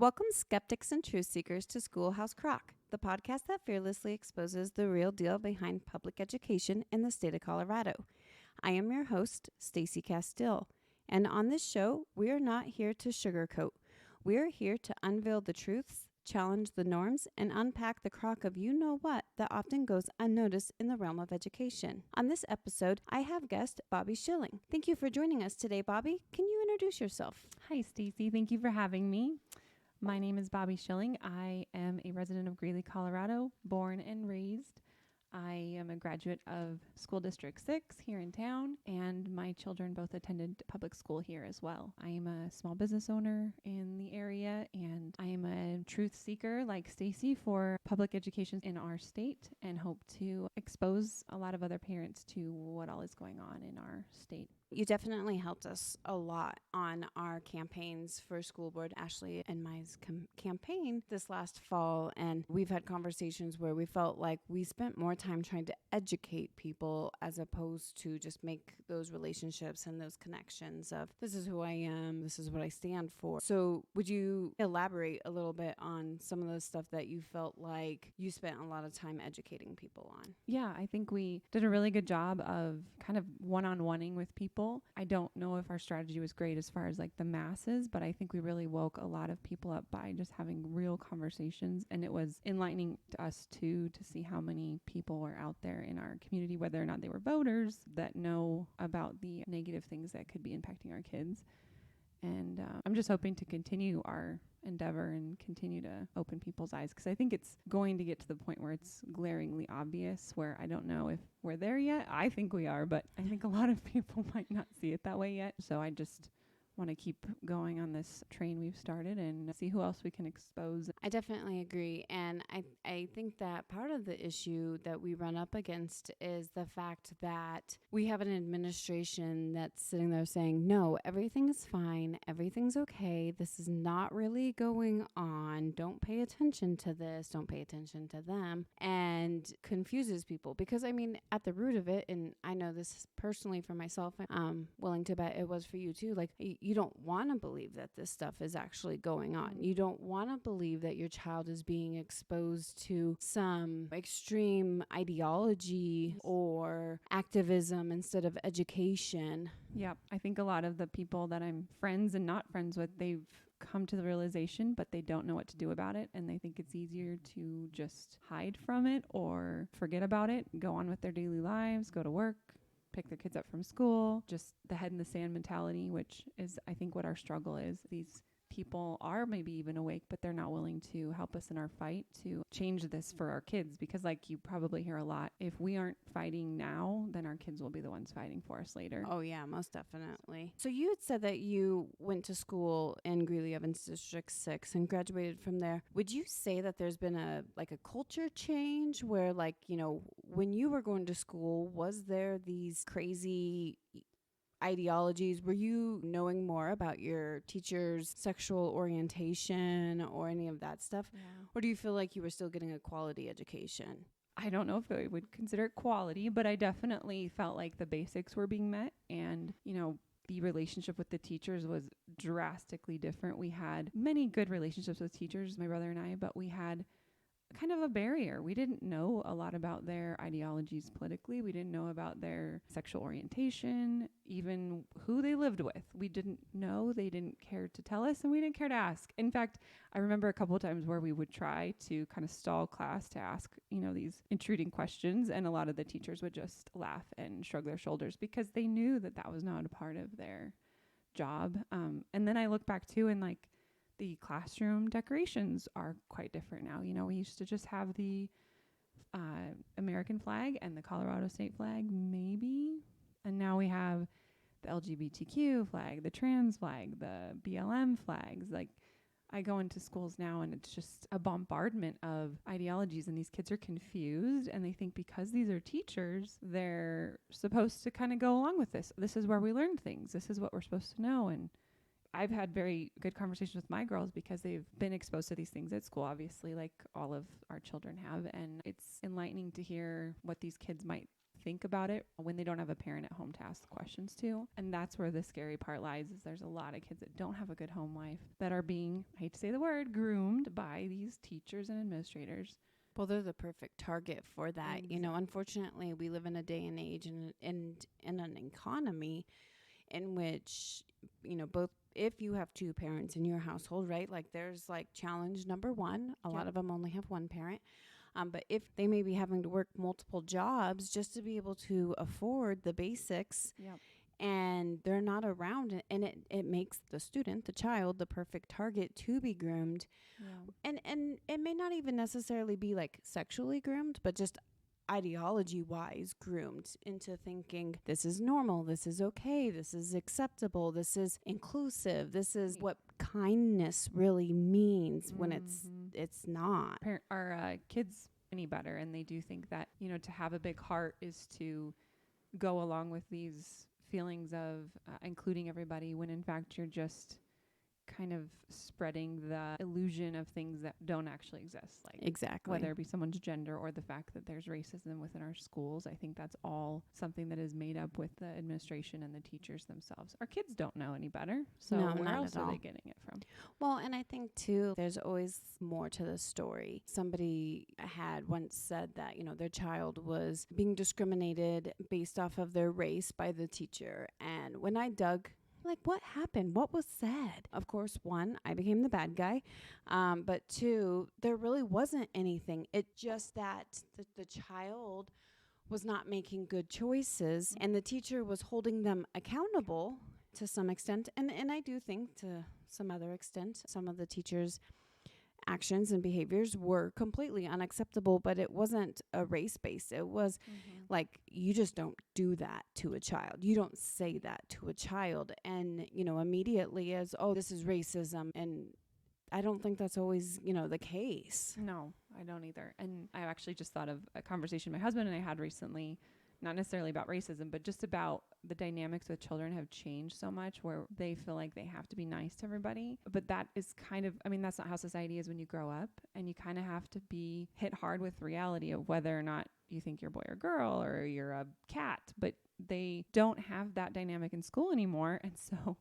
Welcome, skeptics and truth seekers, to Schoolhouse Crock, the podcast that fearlessly exposes the real deal behind public education in the state of Colorado. I am your host, Stacy Castile, and on this show, we are not here to sugarcoat. We are here to unveil the truths, challenge the norms, and unpack the crock of you-know-what that often goes unnoticed in the realm of education. On this episode, I have guest Bobbi Schilling. Thank you for joining us today, Bobbi. Can you introduce yourself? Hi, Stacy. Thank you for having me. My name is Bobbi Schilling. I am a resident of Greeley, Colorado, born and raised. I am a graduate of School District 6 here in town, and my children both attended public school here as well. I am a small business owner in the area, and I am a truth seeker like Stacy for public education in our state, and hope to expose a lot of other parents to what all is going on in our state. You definitely helped us a lot on our campaigns for school board, Ashley and my campaign this last fall. And we've had conversations where we felt like we spent more time trying to educate people as opposed to just make those relationships and those connections of this is who I am, this is what I stand for. So would you elaborate a little bit on some of the stuff that you felt like you spent a lot of time educating people on? Yeah, I think we did a really good job of kind of one-on-oneing with people. I don't know if our strategy was great as far as like the masses, but I think we really woke a lot of people up by just having real conversations. And it was enlightening to us too, to see how many people were out there in our community, whether or not they were voters, that know about the negative things that could be impacting our kids. And I'm just hoping to continue our endeavor and continue to open people's eyes, because I think it's going to get to the point where it's glaringly obvious, where I don't know if we're there yet. I think we are, but I think a lot of people might not see it that way yet. So I just want to keep going on this train we've started and see who else we can expose. I definitely agree. And I think that part of the issue that we run up against is the fact that we have an administration that's sitting there saying, no, everything is fine. Everything's okay. This is not really going on. Don't pay attention to this. Don't pay attention to them. And confuses people. Because, I mean, at the root of it, and I know this personally for myself, I'm willing to bet it was for you too, like you don't want to believe that this stuff is actually going on. You don't want to believe that your child is being exposed to some extreme ideology or activism instead of education. Yeah, I think a lot of the people that I'm friends and not friends with, they've come to the realization, but they don't know what to do about it. And they think it's easier to just hide from it or forget about it, go on with their daily lives, go to work, pick their kids up from school, just the head in the sand mentality, which is, I think, what our struggle is. These people are maybe even awake, but they're not willing to help us in our fight to change this for our kids. Because like you probably hear a lot, if we aren't fighting now, then our kids will be the ones fighting for us later. Oh yeah, most definitely. So you had said that you went to school in Greeley Evans District 6 and graduated from there. Would you say that there's been a culture change where, like, you know, when you were going to school, was there these crazy ideologies? Were you knowing more about your teacher's sexual orientation or any of that stuff? Yeah. Or do you feel like you were still getting a quality education? I don't know if I would consider it quality, but I definitely felt like the basics were being met. And, you know, the relationship with the teachers was drastically different. We had many good relationships with teachers, my brother and I, but we had kind of a barrier. We didn't know a lot about their ideologies politically. We didn't know about their sexual orientation, even who they lived with. We didn't know. They didn't care to tell us, and we didn't care to ask. In fact, I remember a couple of times where we would try to kind of stall class to ask, you know, these intruding questions, and a lot of the teachers would just laugh and shrug their shoulders because they knew that that was not a part of their job. And then I look back too, and like, the classroom decorations are quite different now. You know, we used to just have the American flag and the Colorado state flag, maybe. And now we have the LGBTQ flag, the trans flag, the BLM flags. Like, I go into schools now and it's just a bombardment of ideologies, and these kids are confused, and they think because these are teachers, they're supposed to kind of go along with this. This is where we learn things. This is what we're supposed to know. And I've had very good conversations with my girls because they've been exposed to these things at school, obviously, like all of our children have. And it's enlightening to hear what these kids might think about it when they don't have a parent at home to ask the questions to. And that's where the scary part lies, is there's a lot of kids that don't have a good home life that are being, I hate to say the word, groomed by these teachers and administrators. Well, they're the perfect target for that. You know, unfortunately, we live in a day and age and in an economy in which, you know, both if you have two parents in your household, right? Like there's like challenge number one. A lot of them only have one parent. But if they may be having to work multiple jobs just to be able to afford the basics, and they're not around, and it makes the student, the child, the perfect target to be groomed. And it may not even necessarily be like sexually groomed, but just ideology wise groomed into thinking this is normal, this is okay, this is acceptable, this is inclusive, this is what kindness really means when it's not. Our kids any better, and they do think that, you know, to have a big heart is to go along with these feelings of including everybody, when in fact you're just kind of spreading the illusion of things that don't actually exist. Like exactly, whether it be someone's gender or the fact that there's racism within our schools. I think that's all something that is made up with the administration and the teachers themselves. Our kids don't know any better, so where else are they getting it from? Well, and I think too, there's always more to the story. Somebody had once said that, you know, their child was being discriminated based off of their race by the teacher. And when I dug, like, what happened? What was said? Of course, one, I became the bad guy. But two, there really wasn't anything. It just that the child was not making good choices, and the teacher was holding them accountable to some extent. And I do think to some other extent, some of the teachers' actions and behaviors were completely unacceptable, but it wasn't a race base. It was like, you just don't do that to a child. You don't say that to a child. And, you know, immediately as, oh, this is racism. And I don't think that's always, you know, the case. No, I don't either. And I actually just thought of a conversation my husband and I had recently, not necessarily about racism, but just about the dynamics with children have changed so much where they feel like they have to be nice to everybody. But that is kind of, I mean, that's not how society is when you grow up, and you kind of have to be hit hard with reality of whether or not you think you're a boy or girl or you're a cat. But they don't have that dynamic in school anymore. And so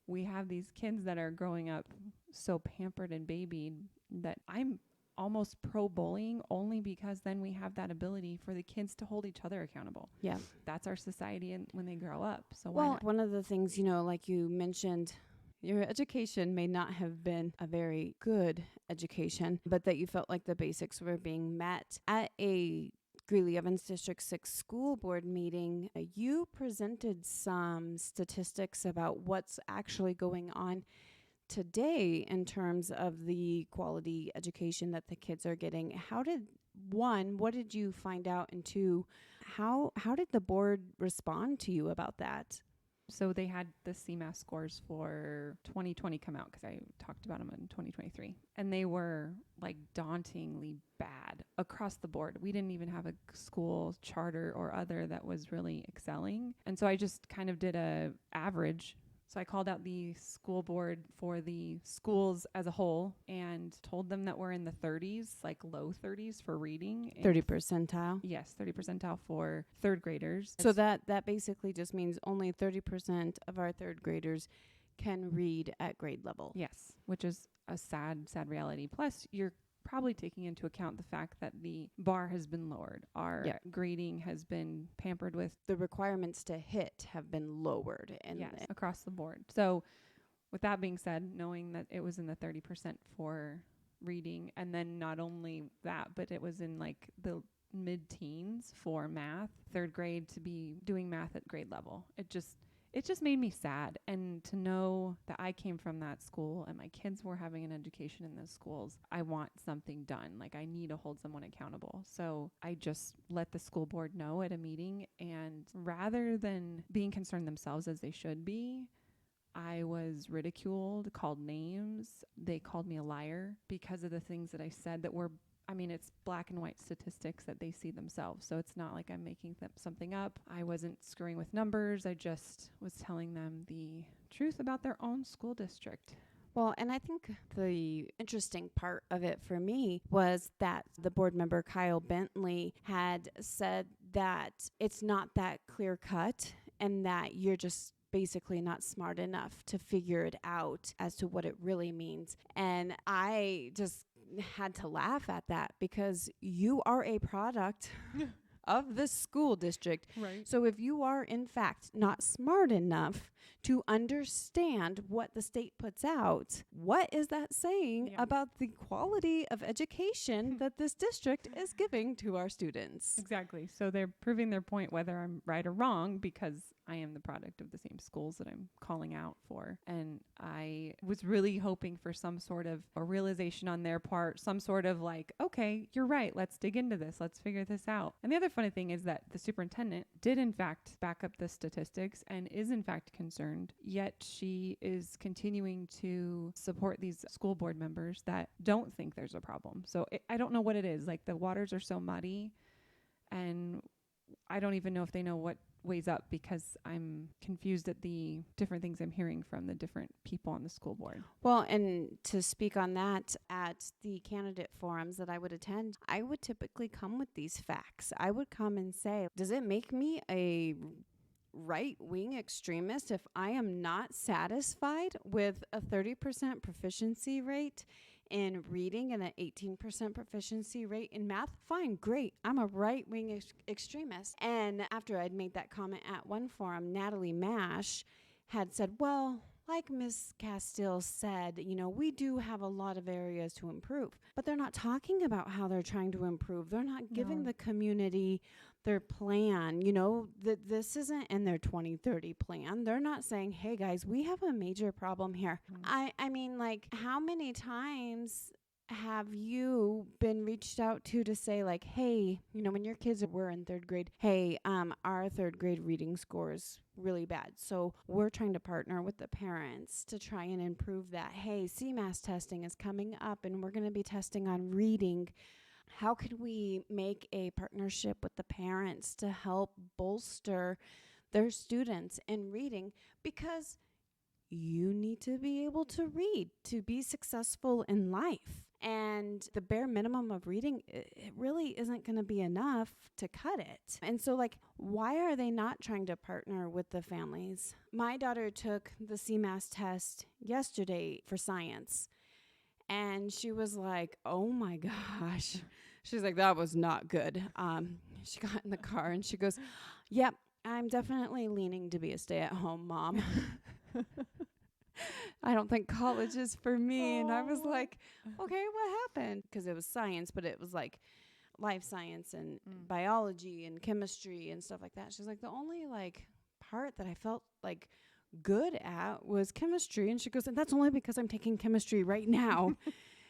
we have these kids that are growing up so pampered and babied that I'm almost pro bullying, only because then we have that ability for the kids to hold each other accountable. Yeah. That's our society and when they grow up. So well, one of the things, you know, like you mentioned, your education may not have been a very good education, but that you felt like the basics were being met. At a Greeley Evans District 6 school board meeting, you presented some statistics about what's actually going on today in terms of the quality education that the kids are getting. What did you find out? And two, how did the board respond to you about that? So they had the CMAS scores for 2020 come out, because I talked about them in 2023. And they were like dauntingly bad across the board. We didn't even have a school charter or other that was really excelling. And so I just kind of did a average. So I called out the school board for the schools as a whole and told them that we're in the 30s, like low 30s for reading. 30 percentile? Yes, 30 percentile for third graders. So that basically just means only 30% of our third graders can read at grade level. Yes, which is a sad reality. Plus, you're probably taking into account the fact that the bar has been lowered. Our grading has been pampered with. The requirements to hit have been lowered. And across the board. So with that being said, knowing that it was in the 30% for reading, and then not only that, but it was in like the mid-teens for math, third grade to be doing math at grade level. It just made me sad. And to know that I came from that school and my kids were having an education in those schools, I want something done. Like, I need to hold someone accountable. So I just let the school board know at a meeting, and rather than being concerned themselves as they should be, I was ridiculed, called names. They called me a liar because of the things that I said that were, I mean, it's black and white statistics that they see themselves. So it's not like I'm making something up. I wasn't screwing with numbers. I just was telling them the truth about their own school district. Well, and I think the interesting part of it for me was that the board member, Kyle Bentley, had said that it's not that clear cut and that you're just basically not smart enough to figure it out as to what it really means. And I just had to laugh at that because you are a product of the school district. Right. So if you are in fact not smart enough to understand what the state puts out, what is that saying about the quality of education that this district is giving to our students? Exactly. So they're proving their point whether I'm right or wrong because I am the product of the same schools that I'm calling out for. And I was really hoping for some sort of a realization on their part, some sort of like, okay, you're right. Let's dig into this. Let's figure this out. And the other funny thing is that the superintendent did in fact back up the statistics and is in fact concerned, yet she is continuing to support these school board members that don't think there's a problem. So I don't know what it is. Like the waters are so muddy and I don't even know if they know what weighs up because I'm confused at the different things I'm hearing from the different people on the school board. Well, and to speak on that, at the candidate forums that I would attend, I would typically come with these facts. I would come and say, does it make me a right-wing extremist if I am not satisfied with a 30% proficiency rate in reading and an 18% proficiency rate in math? Fine, great. I'm a right-wing extremist. And after I'd made that comment at one forum, Natalie Mash had said, well, like Ms. Castile said, you know, we do have a lot of areas to improve, but they're not talking about how they're trying to improve. They're not giving the community their plan. You know, this isn't in their 2030 plan. They're not saying, hey guys, we have a major problem here. I mean, like, how many times have you been reached out to say like, hey, you know, when your kids were in third grade, hey, our third grade reading score is really bad. So we're trying to partner with the parents to try and improve that. Hey, CMAS testing is coming up and we're going to be testing on reading. How could we make a partnership with the parents to help bolster their students in reading? Because you need to be able to read to be successful in life. And the bare minimum of reading, it really isn't going to be enough to cut it. And so, like, why are they not trying to partner with the families? My daughter took the CMAS test yesterday for science. And she was like, oh my gosh. She's like, that was not good. She got in the car and she goes, yep, I'm definitely leaning to be a stay-at-home mom. I don't think college is for me. And I was like, okay, what happened? Because it was science, but it was like life science and biology and chemistry and stuff like that. She's like, the only like part that I felt like good at was chemistry. And she goes, and that's only because I'm taking chemistry right now.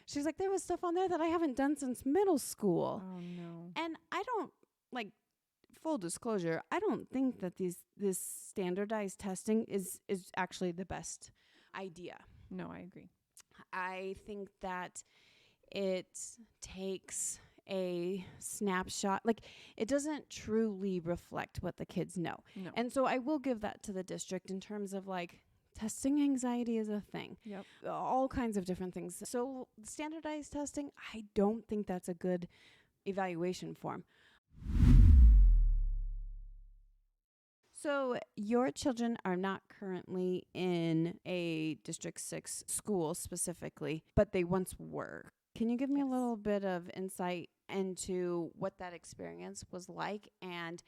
She's like, there was stuff on there that I haven't done since middle school. Oh no. And I don't, like, full disclosure, I don't think that this standardized testing is actually the best idea. No, I agree. I think that it takes a snapshot. Like, it doesn't truly reflect what the kids know. No. And so I will give that to the district in terms of, like, testing anxiety is a thing. Yep. All kinds of different things. So standardized testing, I don't think that's a good evaluation form. So your children are not currently in a District 6 school specifically, but they once were. Can you give me a little bit of insight into what that experience was like and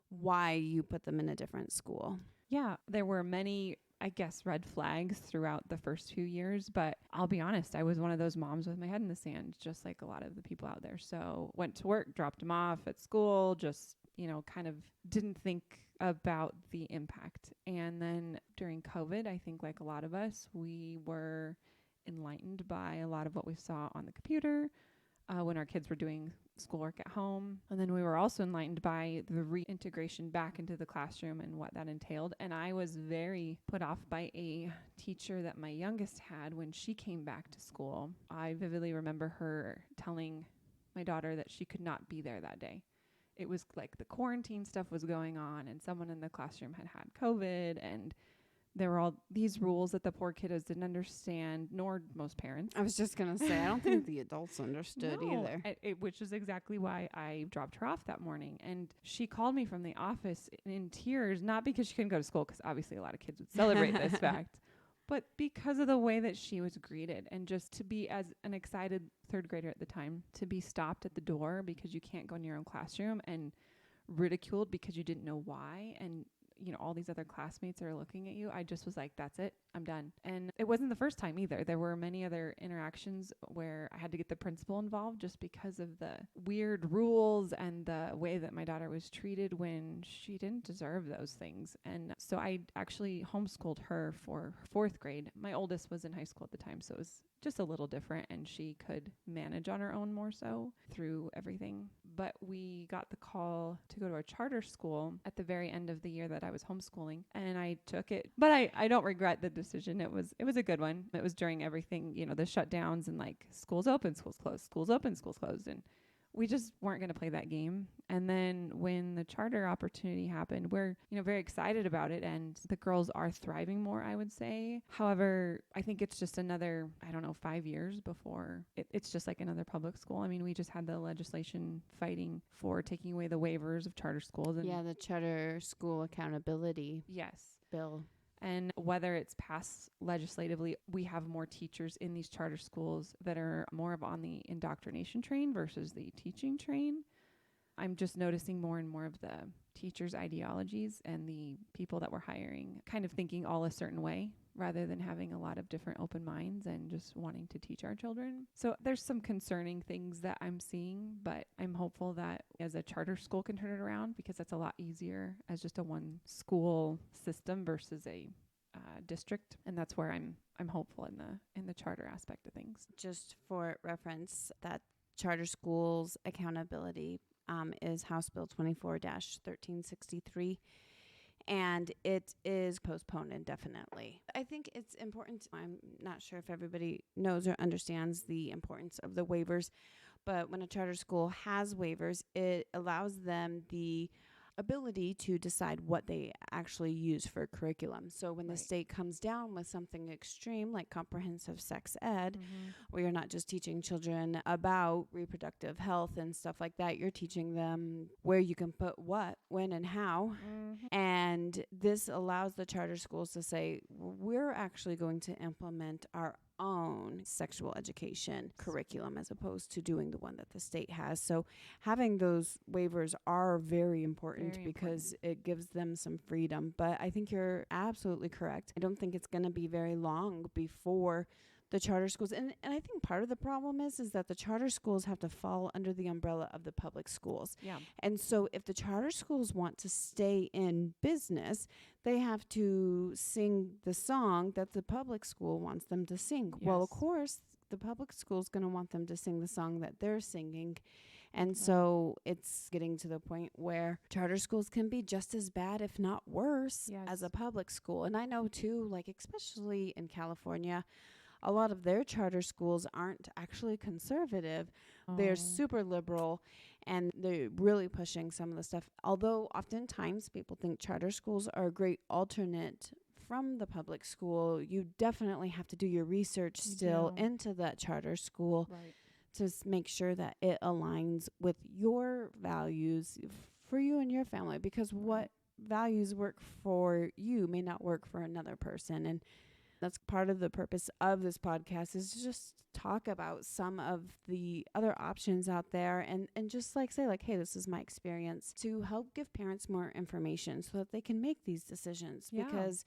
why you put them in a different school? Yeah, there were many, I guess, red flags throughout the first few years, but I'll be honest, I was one of those moms with my head in the sand, just like a lot of the people out there. So went to work, dropped them off at school, just, you know, kind of didn't think about the impact. And then during COVID, I think like a lot of us, we were enlightened by a lot of what we saw on the computer when our kids were doing schoolwork at home. And then we were also enlightened by the reintegration back into the classroom and what that entailed. And I was very put off by a teacher that my youngest had when she came back to school. I vividly remember her telling my daughter that she could not be there that day. It was like the quarantine stuff was going on and someone in the classroom had COVID and there were all these rules that the poor kiddos didn't understand, nor most parents. I was just going to say, I don't think the adults understood either. Which is exactly why I dropped her off that morning. And she called me from the office in tears, not because she couldn't go to school, because obviously a lot of kids would celebrate this fact, but because of the way that she was greeted, and just to be, as an excited third grader at the time, to be stopped at the door because you can't go in your own classroom and ridiculed because you didn't know why. And all these other classmates are looking at you. I just was like, that's it. I'm done. And it wasn't the first time either. There were many other interactions where I had to get the principal involved just because of the weird rules and the way that my daughter was treated when she didn't deserve those things. And so I actually homeschooled her for fourth grade. My oldest was in high school at the time, so it was just a little different, and she could manage on her own more so through everything. But we got the call to go to a charter school at the very end of the year that I was homeschooling, and I took it. But I don't regret the decision. It was a good one. It was during everything, the shutdowns and like schools open, schools closed, schools open, schools closed, and we just weren't going to play that game. And then when the charter opportunity happened, we're, very excited about it. And the girls are thriving more, I would say. However, I think it's just another, 5 years before it's just like another public school. I mean, we just had the legislation fighting for taking away the waivers of charter schools. And the charter school accountability bill. And whether it's passed legislatively, we have more teachers in these charter schools that are more of on the indoctrination train versus the teaching train. I'm just noticing more and more of the teachers' ideologies and the people that we're hiring kind of thinking all a certain way rather than having a lot of different open minds and just wanting to teach our children. So there's some concerning things that I'm seeing, but I'm hopeful that as a charter school can turn it around, because that's a lot easier as just a one school system versus a district. And that's where I'm hopeful in the charter aspect of things. Just for reference, that charter schools accountability is House Bill 24-1363. And it is postponed indefinitely. I think it's important. I'm not sure if everybody knows or understands the importance of the waivers, but when a charter school has waivers, it allows them the ability to decide what they actually use for curriculum. So when the state comes down with something extreme like comprehensive sex ed, where you're not just teaching children about reproductive health and stuff like that, you're teaching them where you can put what, when, and how. And this allows the charter schools to say, we're actually going to implement our own sexual education curriculum as opposed to doing the one that the state has. So having those waivers are very important because it gives them some freedom. But I think you're absolutely correct. I don't think it's going to be very long before the charter schools. And I think part of the problem is that the charter schools have to fall under the umbrella of the public schools. Yeah. And so if the charter schools want to stay in business, they have to sing the song that the public school wants them to sing. Yes. Well, of course, the public school is going to want them to sing the song that they're singing. And so it's getting to the point where charter schools can be just as bad, if not worse, as a public school. And I know, too, like especially in California, a lot of their charter schools aren't actually conservative. They're super liberal, and they're really pushing some of the stuff. Although oftentimes people think charter schools are a great alternate from the public school, you definitely have to do your research still into that charter school to make sure that it aligns with your values for you and your family, because what values work for you may not work for another person. And that's part of the purpose of this podcast, is to just talk about some of the other options out there and just say, hey, this is my experience, to help give parents more information so that they can make these decisions. Because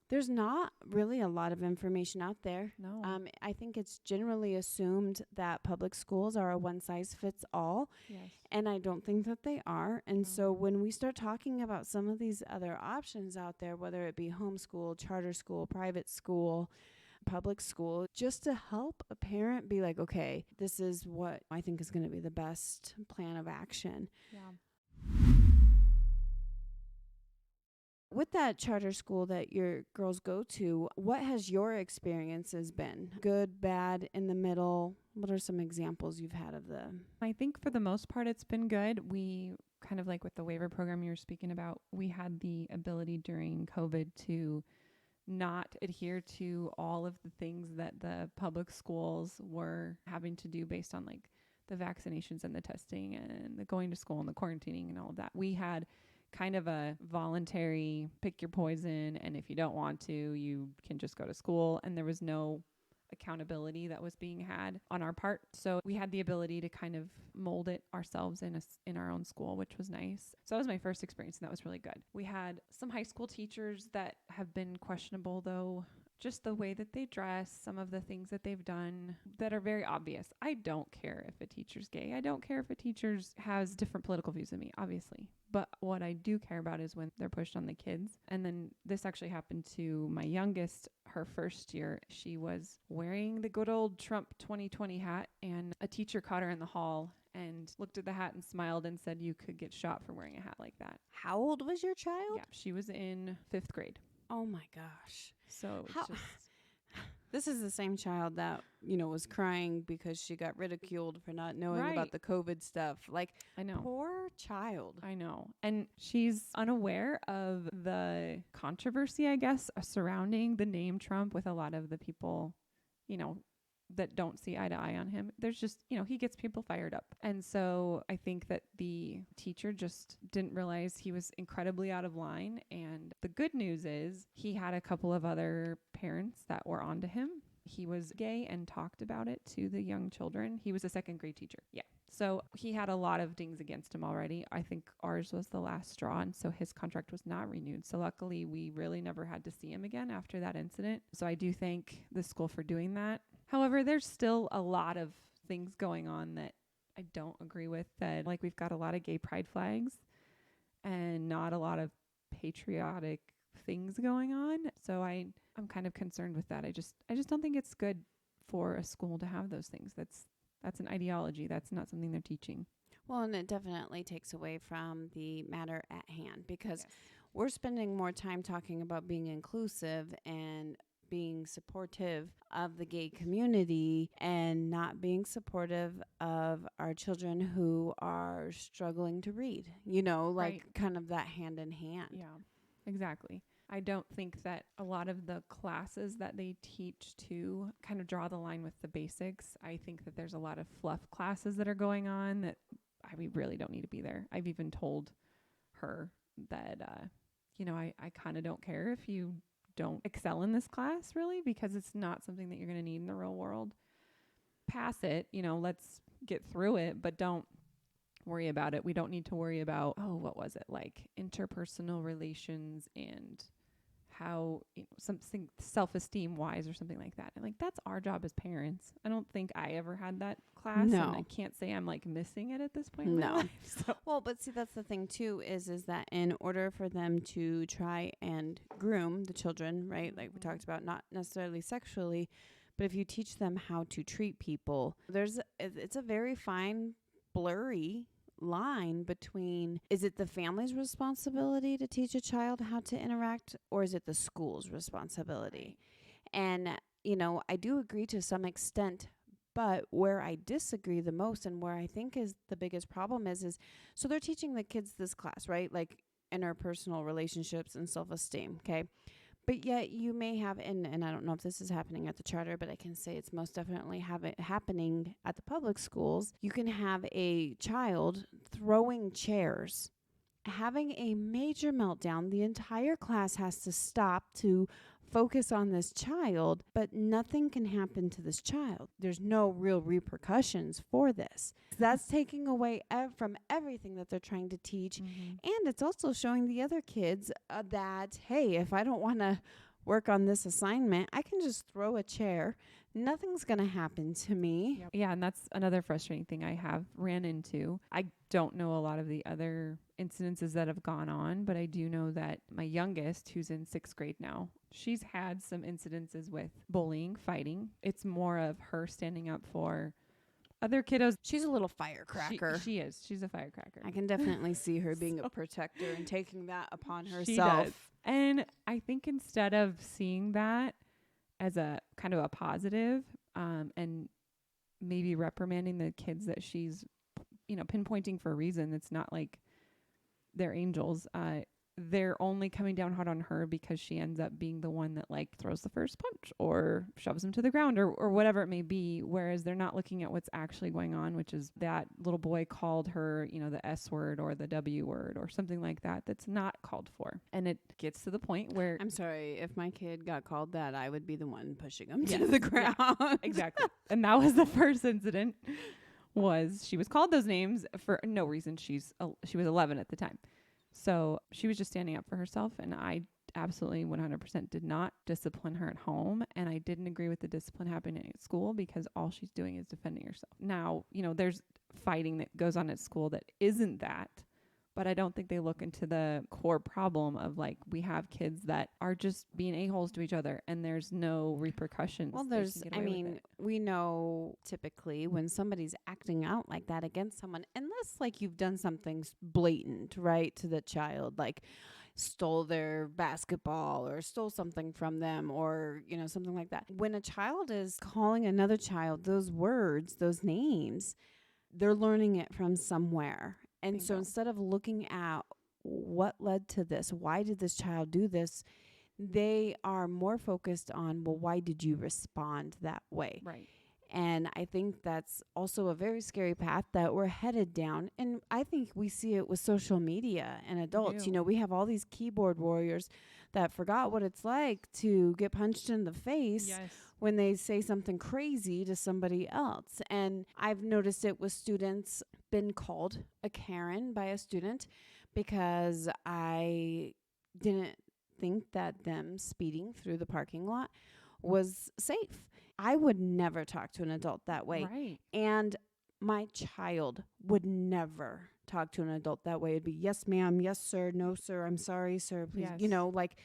there's not really a lot of information out there. No. I think it's generally assumed that public schools are a one-size-fits-all. Yes. And I don't think that they are. And so when we start talking about some of these other options out there, whether it be homeschool, charter school, private school, public school, just to help a parent be like, okay, this is what I think is going to be the best plan of action. Yeah. With that charter school that your girls go to, what has your experiences been? Good, bad, in the middle? What are some examples you've had of them? I think for the most part, it's been good. We kind of like with the waiver program you were speaking about, we had the ability during COVID to not adhere to all of the things that the public schools were having to do based on like the vaccinations and the testing and the going to school and the quarantining and all of that. We had kind of a voluntary pick your poison, and if you don't want to, you can just go to school, and there was no accountability that was being had on our part. So we had the ability to kind of mold it ourselves in our own school, which was nice. So that was my first experience, and that was really good. We had some high school teachers that have been questionable, though. Just the way that they dress, some of the things that they've done that are very obvious. I don't care if a teacher's gay. I don't care if a teacher has different political views than me, obviously. But what I do care about is when they're pushed on the kids. And then this actually happened to my youngest, her first year. She was wearing the good old Trump 2020 hat, and a teacher caught her in the hall and looked at the hat and smiled and said, "You could get shot for wearing a hat like that." How old was your child? Yeah, she was in 5th grade. Oh my gosh. So it's How- just... This is the same child that, was crying because she got ridiculed for not knowing Right. about the COVID stuff. Like, I know. poor child. I know. And she's unaware of the controversy, I guess, surrounding the name Trump with a lot of the people, that don't see eye to eye on him. There's just, he gets people fired up. And so I think that the teacher just didn't realize he was incredibly out of line. And the good news is he had a couple of other parents that were onto him. He was gay and talked about it to the young children. He was a 2nd grade teacher. Yeah. So he had a lot of dings against him already. I think ours was the last straw, and so his contract was not renewed. So luckily, we really never had to see him again after that incident. So I do thank the school for doing that. However, there's still a lot of things going on that I don't agree with. That, like, we've got a lot of gay pride flags and not a lot of patriotic things going on. So I'm kind of concerned with that. I just don't think it's good for a school to have those things. That's an ideology. That's not something they're teaching. Well, and it definitely takes away from the matter at hand, because Yes. we're spending more time talking about being inclusive and being supportive of the gay community and not being supportive of our children who are struggling to read, Right. kind of that hand in hand. Yeah, exactly. I don't think that a lot of the classes that they teach to kind of draw the line with the basics. I think that there's a lot of fluff classes that are going on that we really don't need to be there. I've even told her that, I kind of don't care if you don't excel in this class, really, because it's not something that you're going to need in the real world. Pass it, let's get through it, but don't worry about it. We don't need to worry about, what was it, like interpersonal relations and how, something self-esteem wise or something like that. And like, that's our job as parents. I don't think I ever had that class. No. And I can't say I'm like missing it at this point in my No. life. So. Well, but see, that's the thing too, is that in order for them to try and groom the children, right? Like we talked about, not necessarily sexually, but if you teach them how to treat people, it's a very fine, blurry line between, is it the family's responsibility to teach a child how to interact, or is it the school's responsibility? And, I do agree to some extent, but where I disagree the most and where I think is the biggest problem is so they're teaching the kids this class, right? Like interpersonal relationships and self-esteem, okay? But yet you may have, and I don't know if this is happening at the charter, but I can say it's most definitely happening at the public schools. You can have a child throwing chairs, having a major meltdown. The entire class has to stop to focus on this child, but nothing can happen to this child. There's no real repercussions for this. That's taking away from everything that they're trying to teach. Mm-hmm. And it's also showing the other kids that, hey, if I don't want to work on this assignment, I can just throw a chair. Nothing's going to happen to me. Yeah, and that's another frustrating thing I have ran into. I don't know a lot of the other incidences that have gone on, but I do know that my youngest, who's in 6th grade now, she's had some incidences with bullying, fighting. It's more of her standing up for other kiddos. She's a little firecracker. She is. She's a firecracker. I can definitely see her being So- a protector and taking that upon herself. She does. And I think instead of seeing that as a kind of a positive, and maybe reprimanding the kids that she's, pinpointing for a reason, it's not like they're angels. they're only coming down hard on her because she ends up being the one that like throws the first punch or shoves him to the ground or whatever it may be. Whereas they're not looking at what's actually going on, which is that little boy called her, you know, the S word or the W word or something like that. That's not called for. And it gets to the point where I'm sorry, if my kid got called that, I would be the one pushing him to the ground. Yeah, exactly. And that was the first incident. Was she was called those names for no reason. She was 11 at the time. So she was just standing up for herself, and I absolutely 100% did not discipline her at home, and I didn't agree with the discipline happening at school because all she's doing is defending herself. Now, you know, there's fighting that goes on at school that isn't that, but I don't think they look into the core problem of like we have kids that are just being a-holes to each other and there's no repercussions. Well, we know typically when somebody's acting out like that against someone, unless like you've done something blatant, right, to the child, like stole their basketball or stole something from them or, you know, something like that. When a child is calling another child those words, those names, they're learning it from somewhere. And so instead of looking at what led to this, why did this child do this, they are more focused on, well, why did you respond that way? Right. And I think that's also a very scary path that we're headed down. And I think we see it with social media and adults. You know, we have all these keyboard warriors that forgot what it's like to get punched in the face when they say something crazy to somebody else. And I've noticed it with students, been called a Karen by a student because I didn't think that them speeding through the parking lot was safe. I would never talk to an adult that way. Right. And my child would never talk to an adult that way. It'd be, yes, ma'am. Yes, sir. No, sir. I'm sorry, sir. Please. Yes. You know, like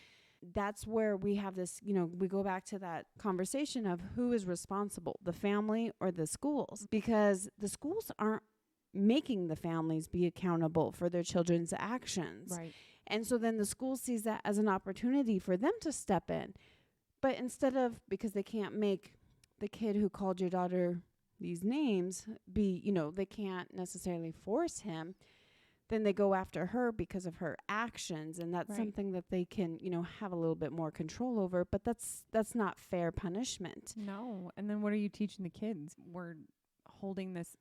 that's where we have this, you know, we go back to that conversation of who is responsible, the family or the schools, because the schools aren't making the families be accountable for their children's actions. Right. And so then the school sees that as an opportunity for them to step in. But instead of, because they can't make the kid who called your daughter these names be, you know, they can't necessarily force him, then they go after her because of her actions. And that's something that they can, you know, have a little bit more control over. But that's not fair punishment. No. And then what are you teaching the kids? We're holding this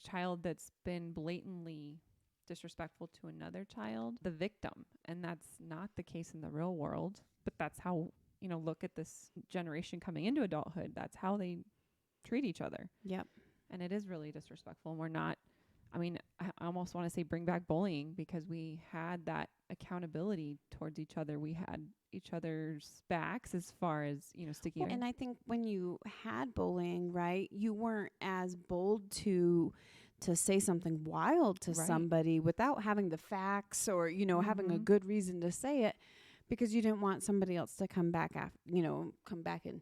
child that's been blatantly disrespectful to another child, the victim. And that's not the case in the real world. But that's how, you know, look at this generation coming into adulthood. That's how they treat each other. Yep. And it is really disrespectful. And we're not, I mean, I almost want to say bring back bullying because we had that accountability towards each other. We had each other's backs as far as, you know, sticking. Well, and I think when you had bullying, right, you weren't as bold to say something wild to somebody without having the facts or, you know, having a good reason to say it, because you didn't want somebody else to come back after, you know, come back and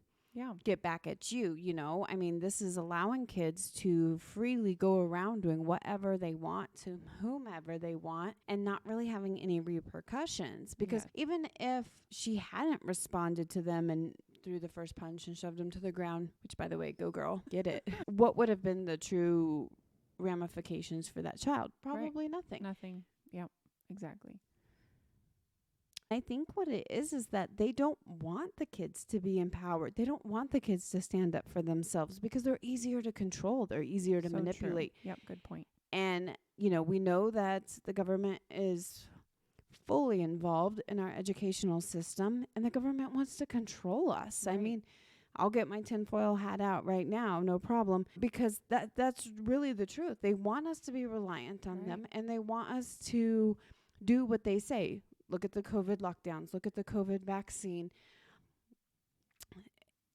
get back at you, you know. I mean, this is allowing kids to freely go around doing whatever they want to whomever they want and not really having any repercussions. Because even if she hadn't responded to them and threw the first punch and shoved him to the ground, which, by the way, go girl, get it. What would have been the true ramifications for that child? Probably nothing. Nothing. Yep, exactly. I think what it is that they don't want the kids to be empowered. They don't want the kids to stand up for themselves because they're easier to control. They're easier to manipulate. True. Yep, good point. And, you know, we know that the government is fully involved in our educational system and the government wants to control us. I mean, I'll get my tinfoil hat out right now, no problem, because that's really the truth. They want us to be reliant on them and they want us to do what they say. Look at the COVID lockdowns. Look at the COVID vaccine.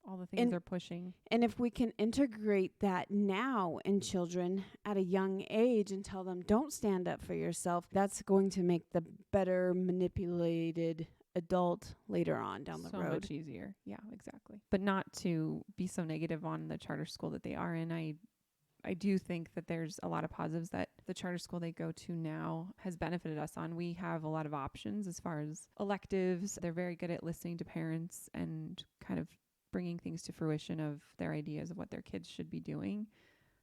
All the things they're pushing. And if we can integrate that now in children at a young age and tell them, don't stand up for yourself, that's going to make the better manipulated adult later on down the road. So much easier. Yeah, exactly. But not to be so negative on the charter school that they are in. I do think that there's a lot of positives that the charter school they go to now has benefited us on. We have a lot of options as far as electives. They're very good at listening to parents and kind of bringing things to fruition of their ideas of what their kids should be doing.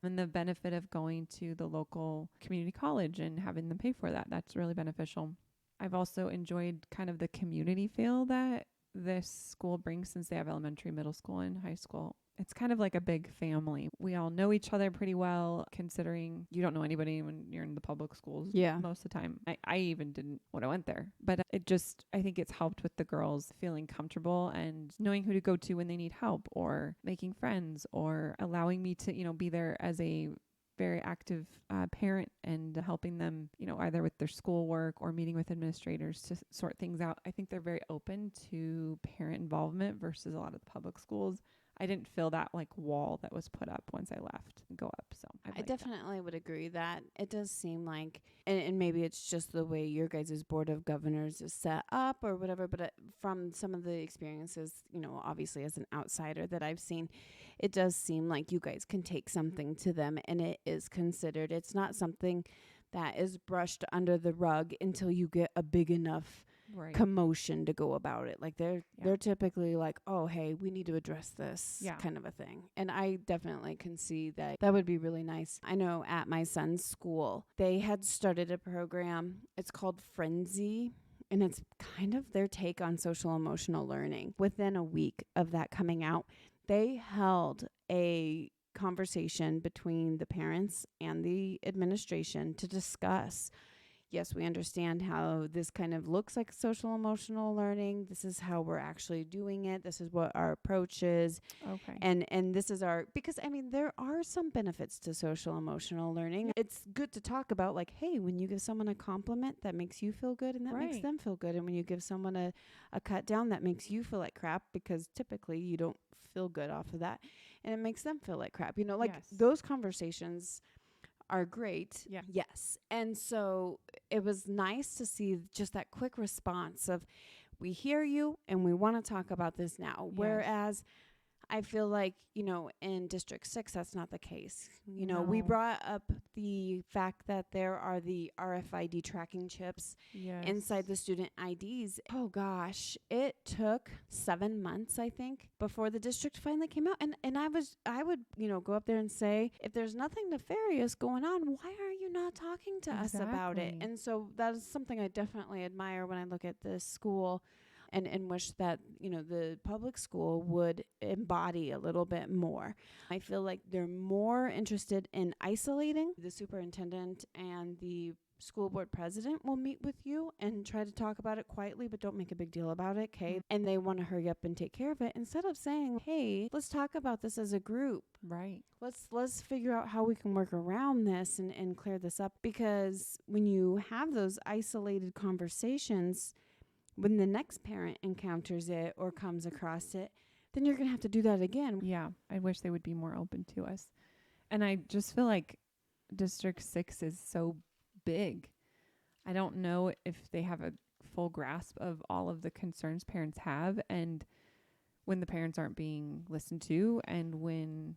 And the benefit of going to the local community college and having them pay for that, that's really beneficial. I've also enjoyed kind of the community feel that this school brings, since they have elementary, middle school, and high school. It's kind of like a big family. We all know each other pretty well, considering you don't know anybody when you're in the public schools. Yeah. Most of the time. I even didn't when I went there. But I think it's helped with the girls feeling comfortable and knowing who to go to when they need help, or making friends, or allowing me to, be there as a very active parent and helping them, either with their schoolwork or meeting with administrators to sort things out. I think they're very open to parent involvement versus a lot of the public schools. I didn't feel that wall that was put up once I left go up. So I definitely would agree that it does seem like, and maybe it's just the way your guys' board of governors is set up or whatever, but from some of the experiences, obviously as an outsider that I've seen, it does seem like you guys can take something to them and it is considered. It's not something that is brushed under the rug until you get a big enough commotion to go about it. They're typically like, oh, hey, we need to address this kind of a thing. And I definitely can see that would be really nice. I know at my son's school, they had started a program. It's called Frenzy. And it's kind of their take on social emotional learning. Within a week of that coming out, they held a conversation between the parents and the administration to discuss, yes, we understand how this kind of looks like social emotional learning. This is how we're actually doing it. This is what our approach is. Okay. And this is because there are some benefits to social emotional learning. It's good to talk about hey, when you give someone a compliment, that makes you feel good and that makes them feel good. And when you give someone a cut down, that makes you feel like crap, because typically you don't feel good off of that. And it makes them feel like crap. Those conversations are great. Yeah. Yes. And so it was nice to see just that quick response of, we hear you and we want to talk about this now. Yes. Whereas I feel like, in District 6, that's not the case. We brought up the fact that there are the RFID tracking chips inside the student IDs. Oh gosh, it took 7 months, I think, before the district finally came out. And I would, go up there and say, if there's nothing nefarious going on, why are you not talking to us about it? And so that is something I definitely admire when I look at this school. And wish that, the public school would embody a little bit more. I feel like they're more interested in isolating. The superintendent and the school board president will meet with you and try to talk about it quietly, but don't make a big deal about it, okay? And they want to hurry up and take care of it instead of saying, hey, let's talk about this as a group. Right. Let's figure out how we can work around this and clear this up. Because when you have those isolated conversations, when the next parent encounters it or comes across it, then you're going to have to do that again. Yeah. I wish they would be more open to us. And I just feel like District 6 is so big. I don't know if they have a full grasp of all of the concerns parents have, and when the parents aren't being listened to, and when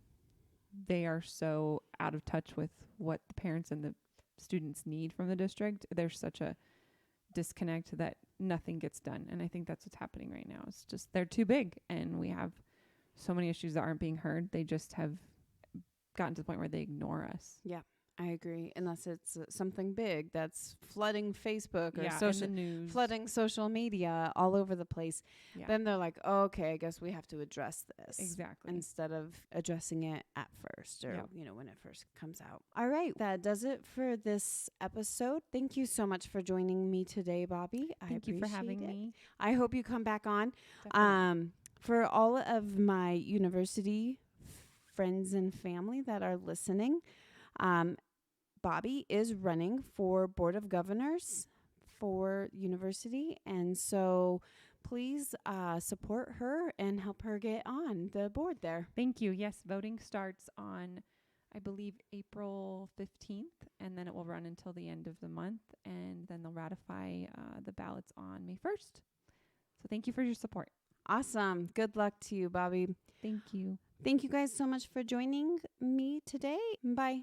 they are so out of touch with what the parents and the students need from the district, there's such a disconnect that nothing gets done. And I think that's what's happening right now. It's just they're too big, and we have so many issues that aren't being heard. They just have gotten to the point where they ignore us. Yeah, I agree. Unless it's something big that's flooding Facebook or social news, flooding social media all over the place. Yeah. Then they're like, oh, okay, I guess we have to address this. Exactly. Instead of addressing it at first, or when it first comes out. All right, that does it for this episode. Thank you so much for joining me today, Bobbi. Thank you for having me. I hope you come back on. For all of my university friends and family that are listening, Bobbi is running for Board of Governors for university, and so please support her and help her get on the board there. Thank you. Yes, voting starts on, I believe, April 15th, and then it will run until the end of the month, and then they'll ratify the ballots on May 1st. So thank you for your support. Awesome. Good luck to you, Bobbi. Thank you. Thank you guys so much for joining me today. Bye.